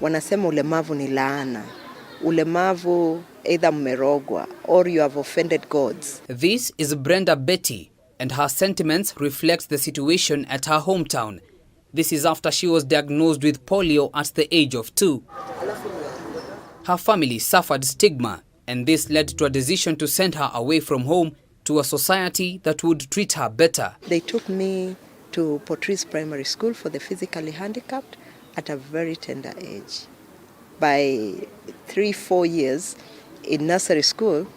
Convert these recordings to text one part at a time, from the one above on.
wanasema ulemavu ni laana. Ulemavu either mmerogwa or you have offended gods. This is Brenda Betty, and her sentiments reflect the situation at her hometown. This is after she was diagnosed with polio at the age of 2. Her family suffered stigma, and this led to a decision to send her away from home to a society that would treat her better. They took me to Portrees Primary School for the physically handicapped at a very tender age. By 3-4 years in nursery school,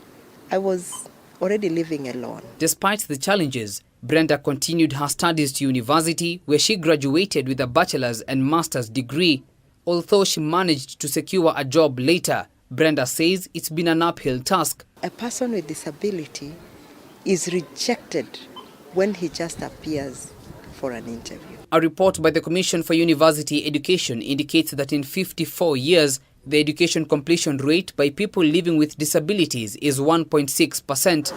I was already living alone. Despite the challenges, Brenda continued her studies to university, where she graduated with a bachelor's and master's degree. Although she managed to secure a job later, Brenda says it's been an uphill task. A person with disability is rejected when he just appears for an interview. A report by the Commission for University Education indicates that in 54 years, the education completion rate by people living with disabilities is 1.6%.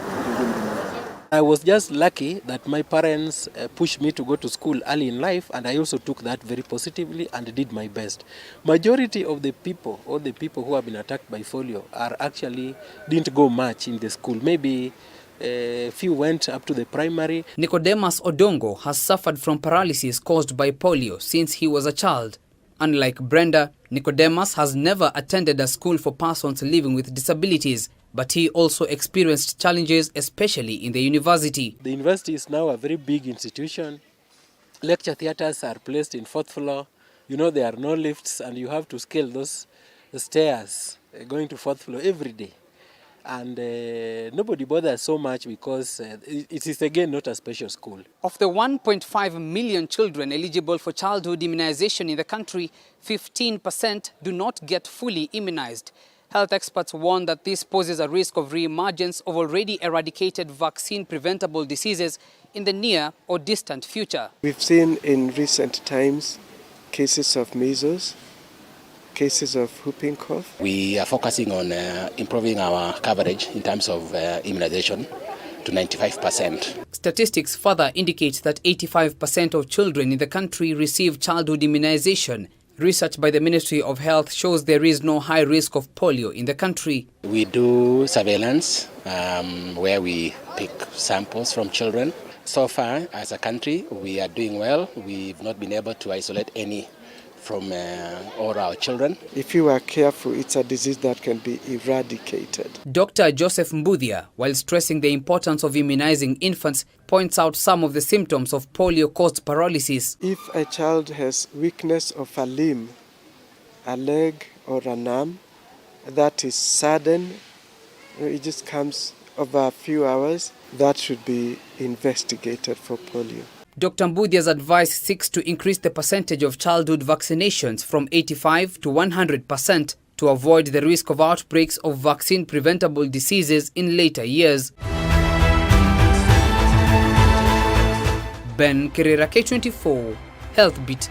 I was just lucky that my parents pushed me to go to school early in life, and I also took that very positively and did my best. Majority of the people, all the people who have been attacked by polio, didn't go much in the school. Maybe a few went up to the primary. Nicodemus Odongo has suffered from paralysis caused by polio since he was a child. Unlike Brenda, Nicodemus has never attended a school for persons living with disabilities, but he also experienced challenges, especially in the university. The university is now a very big institution. Lecture theatres are placed in 4th floor. You know, there are no lifts, and you have to scale those stairs going to 4th floor every day. And nobody bothers so much because it is again not a special school. Of the 1.5 million children eligible for childhood immunization in the country, 15% do not get fully immunized. Health experts warn that this poses a risk of re-emergence of already eradicated vaccine-preventable diseases in the near or distant future. We've seen in recent times cases of measles, cases of whooping cough. We are focusing on improving our coverage in terms of immunization to 95%. Statistics further indicate that 85% of children in the country receive childhood immunization. Research by the Ministry of Health shows there is no high risk of polio in the country. We do surveillance where we pick samples from children. So far, as a country, we are doing well. We've not been able to isolate any from all our children. If you are careful, it's a disease that can be eradicated. Dr. Joseph Mbuthia, while stressing the importance of immunizing infants, points out some of the symptoms of polio-caused paralysis. If a child has weakness of a limb, a leg or an arm, that is sudden, it just comes over a few hours, that should be investigated for polio. Dr. Mbuthia's advice seeks to increase the percentage of childhood vaccinations from 85 to 100% to avoid the risk of outbreaks of vaccine-preventable diseases in later years. Ben Kirera, K24, Health Beat.